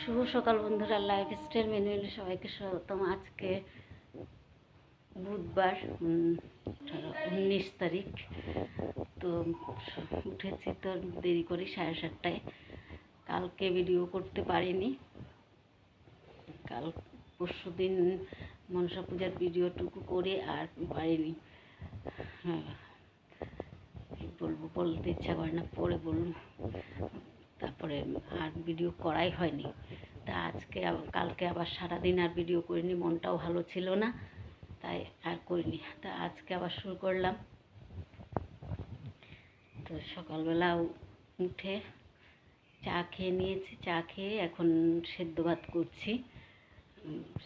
শুভ সকাল বন্ধুরা, লাইফস্টাইল মেনুতে সবাইকে স্বাগতম। আজকে বুধবার 19 তারিখ। তো উঠেছি তো দেরি করে 7:30টায়। কালকে ভিডিও করতে পারিনি। কাল পরশুদিন মনসা পূজার ভিডিওটুকু করে আর পারিনি। বলতে ইচ্ছা করে না, পরে বলুন। তারপরে আর ভিডিও করাই হয়নি। তা কালকে আবার সারাদিন আর ভিডিও করিনি, মনটাও ভালো ছিল না, তাই আর করিনি। তা আজকে আবার শুরু করলাম। তো সকালবেলা উঠে চা খেয়ে নিয়েছি। চা খেয়ে এখন সেদ্ধ ভাত করছি।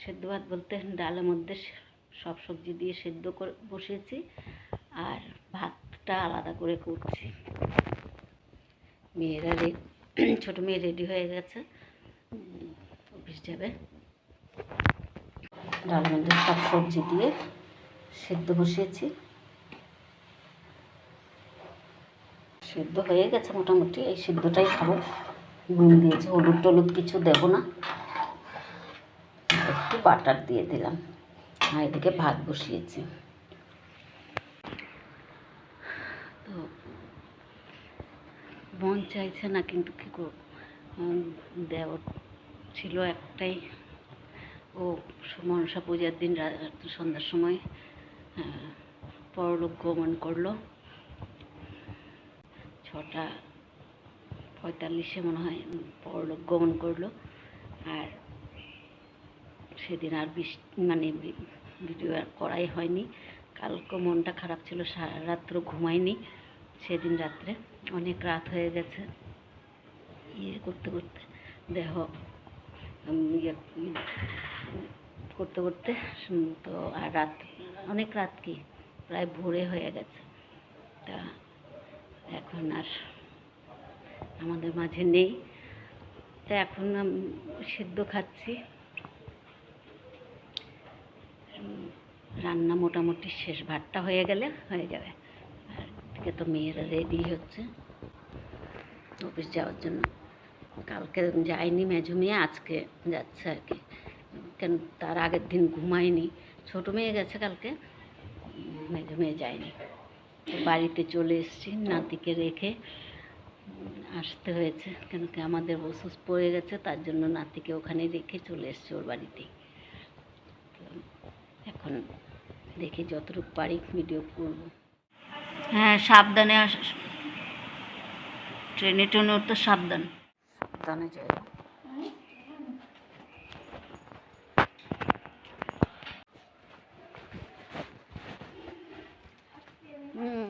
সেদ্ধ ভাত বলতে ডালের মধ্যে সব সবজি দিয়ে সেদ্ধ করে বসিয়েছি, আর ভাতটা আলাদা করে করছি। ছোটো মেয়ে রেডি হয়ে গেছে, অফিস যাবে। ডালের মধ্যে সব সবজি দিয়ে সেদ্ধ বসিয়েছি। সেদ্ধ হয়ে গেছে মোটামুটি। এই সেদ্ধটাই খাবো। নুন দিয়েছি, হলুদ টলুদ কিছু দেবো না, একটু বাটার দিয়ে দিলাম। আর এদিকে ভাত বসিয়েছি। তো মন চাইছে না, কিন্তু কী করব। দেওয়ার ছিল একটাই, ও মনসা পূজার দিন সন্ধ্যার সময় পরলোক গমন করলো। 6:45 মনে হয় পরলোক গমন করলো। আর সেদিন আর ভিডিও আর করাই হয়নি। কালকে মনটা খারাপ ছিল, সারা রাত্র ঘুমাইনি। সেদিন রাত্রে অনেক রাত হয়ে গেছে করতে করতে, দেহ করতে করতে। তো আর অনেক রাত, কি প্রায় ভোরে হয়ে গেছে। তা এখন আর আমাদের মাঝে নেই। তা এখন সেদ্ধ খাচ্ছি। রান্না মোটামুটি শেষ, ভাতটা হয়ে গেলে হয়ে যাবে। আর এদিকে তো মেয়েরা রেডি হচ্ছে অফিস যাওয়ার জন্য। কালকে যায়নি মেজো মেয়ে, আজকে যাচ্ছে আর কি। কেন, তার আগের দিন ঘুমায়নি। ছোটো মেয়ে গেছে কালকে, মেজো মেয়ে যায়নি। তো বাড়িতে চলে এসেছি, নাতিকে রেখে আসতে হয়েছে, কেন কি আমাদের ওষুধ পড়ে গেছে, তার জন্য নাতিকে ওখানে রেখে চলে এসেছি ওর বাড়িতেই। এখন দেখি যতটুকু পারি ভিডিও করব। হ্যাঁ, সাবধানে ট্রেনে তো সাবধানে যাই।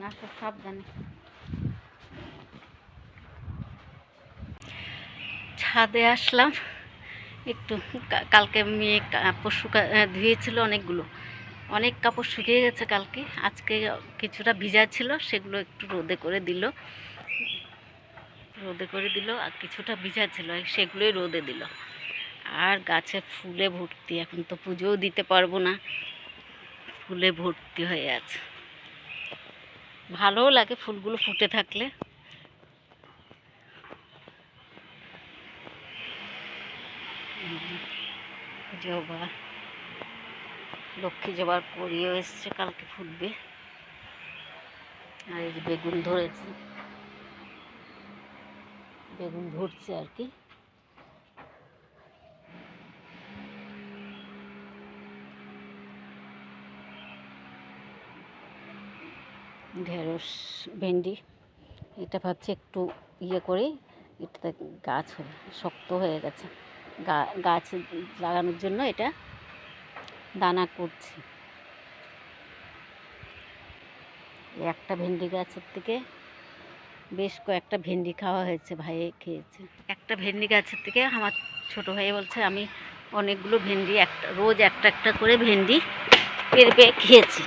আসো সাবধানে। ছাদে আসলাম একটু। কালকে মেয়ে কাপড় ধুয়েছিল অনেক কাপড় শুকিয়ে গেছে কালকে। আজকে কিছুটা ভিজা ছিল, সেগুলো একটু রোদে করে দিল। আর কিছুটা ভিজা ছিল, সেগুলোই রোদে দিল। আর গাছে ফুলে ভর্তি। এখন তো পুজোও দিতে পারবো না, ফুলে ভর্তি হয়ে আছে। ভালোও লাগে ফুলগুলো ফুটে থাকলে। জবা, লক্ষ্মী জবার করিও এসছে, কালকে ফুটবে। আর এই যে বেগুন ধরেছে, বেগুন ধরছে আর কি। ঢেঁড়স, ভেন্ডি, এটা ভাবছি একটু করে এটাতে গাছ শক্ত হয়ে গেছে, গাছ লাগানোর জন্য এটা দানা করছি। একটা ভেন্ডি গাছের থেকে বেশ কয়েকটা ভেন্ডি খাওয়া হয়েছে, ভাইয়ে খেয়েছে। একটা ভেন্ডি গাছের থেকে আমার ছোটো ভাই বলছে আমি অনেকগুলো ভেন্ডি, রোজ একটা করে ভেন্ডি পেরে খেয়েছি।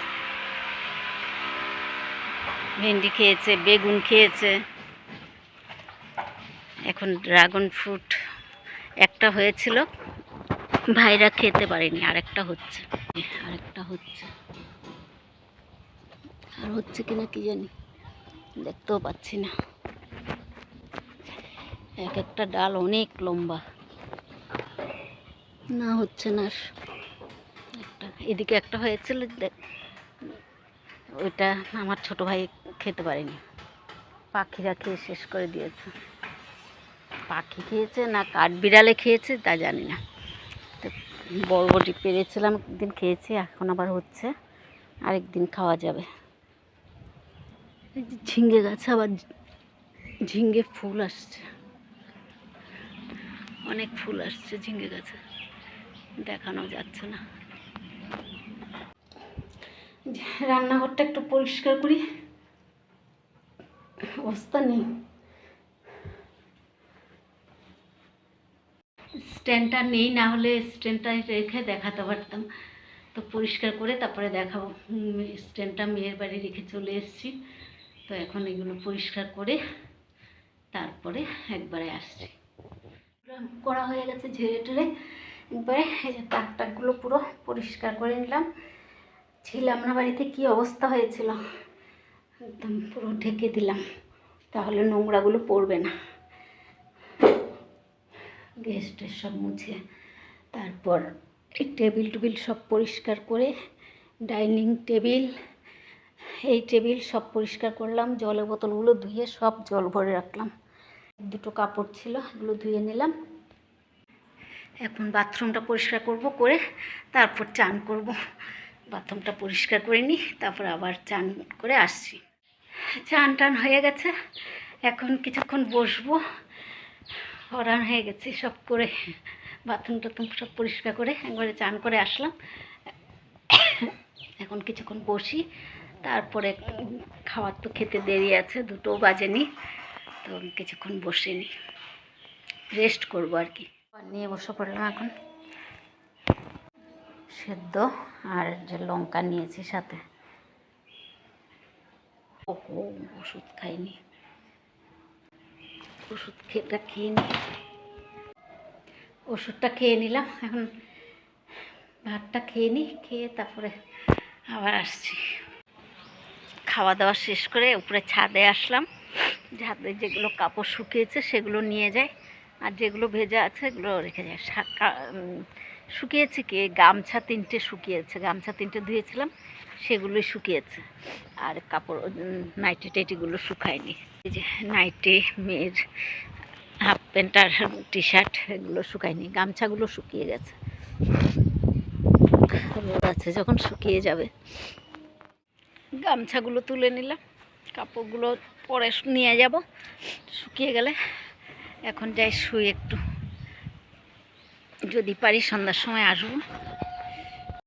ভেন্ডি খেয়েছে, বেগুন খেয়েছে। এখন ড্রাগন ফ্রুট একটা হয়েছিল, ভাইরা খেতে পারেনি, আরেকটা হচ্ছে। আর হচ্ছে কিনা কি জানি, দেখতেও পাচ্ছি না। এক একটা ডাল অনেক লম্বা। না হচ্ছে না আর। একটা এদিকে একটা হয়েছিল, ওইটা আমার ছোট ভাই খেতে পারেনি, পাখিরা খেয়ে শেষ করে দিয়েছে। পাখি খেয়েছে না কাঠবিড়ালে খেয়েছে তা জানি না। তো বরবটি পেরেছিলাম, একদিন খেয়েছি, এখন আবার হচ্ছে, আরেকদিন খাওয়া যাবে। ঝিঙ্গে গাছে আবার ঝিঙ্গে ফুল আসছে, অনেক ফুল আসছে ঝিঙ্গে গাছে, দেখানো যাচ্ছে না। রান্নাঘরটা একটু পরিষ্কার করি, অবস্থা নেই। স্ট্যান্ডটা নেই, না হলে স্ট্যান্ডটা রেখে দেখাতে পারতাম। তো পরিষ্কার করে তারপরে দেখাবো। স্ট্যান্ডটা মেয়ের বাড়ি রেখে চলে এসেছি, তো এখন এগুলো পরিষ্কার করে তারপরে একবারে আসছি। করা হয়ে গেছে ঝেড়ে টেড়ে, একবারে এই যে তাক টাকগুলো পুরো পরিষ্কার করে নিলাম। ছিলাম না বাড়িতে, কি অবস্থা হয়েছিল, একদম পুরো ঢেকে দিলাম, তাহলে নোংরাগুলো পড়বে না। গ্যাসটা সব মুছে তারপর এই টেবিল টেবিল সব পরিষ্কার করে, ডাইনিং টেবিল, এই টেবিল সব পরিষ্কার করলাম। জলের বোতলগুলো ধুয়ে সব জল ভরে রাখলাম। দুটো কাপড় ছিল, এগুলো ধুয়ে নিলাম। এখন বাথরুমটা পরিষ্কার করব, করে তারপর চান করব। বাথরুমটা পরিষ্কার করে নিই, তারপর আবার চান করে আসছি। চান টান হয়ে গেছে, এখন কিছুক্ষণ বসবো। হরান হয়ে গেছি সব করে, বাথরুম টাথরুম সব পরিষ্কার করে একবারে চান করে আসলাম। এখন কিছুক্ষণ বসি, তারপরে খাওয়ার তো খেতে দেরি আছে, 2টো বাজেনি, তো কিছুক্ষণ বসে নিই, রেস্ট করবো আর কি। নিয়ে বসে পড়লাম এখন, সেদ্ধ আর যে লঙ্কা নিয়েছি সাথে। ওষুধ খাইনি, ওষুধটা খেয়ে নিই। ওষুধটা খেয়ে নিলাম, এখন ভাতটা খেয়ে নিই, খেয়ে তারপরে আবার আসছি। খাওয়া দাওয়া শেষ করে উপরে ছাদে আসলাম। ছাদে যেগুলো কাপড় শুকিয়েছে সেগুলো নিয়ে যায়, আর যেগুলো ভেজা আছে এগুলো রেখে যায়। শুকিয়েছে কি, গামছা 3টে শুকিয়েছে, গামছা 3টে ধুয়েছিলাম, সেগুলোই শুকিয়েছে। আর কাপড় নাইটি টাইটিগুলো শুকায়নি। এই যে নাইটি, মেয়ের হাফ প্যান্ট আর টি শার্ট, এগুলো শুকায়নি, গামছাগুলো শুকিয়ে গেছে। রোদ আছে যখন শুকিয়ে যাবে। গামছাগুলো তুলে নিলাম, কাপড়গুলো পরে নিয়ে যাব, শুকিয়ে গেলে। এখন যাই শুই একটু, যদি পারি সন্ধ্যার সময় আসবো।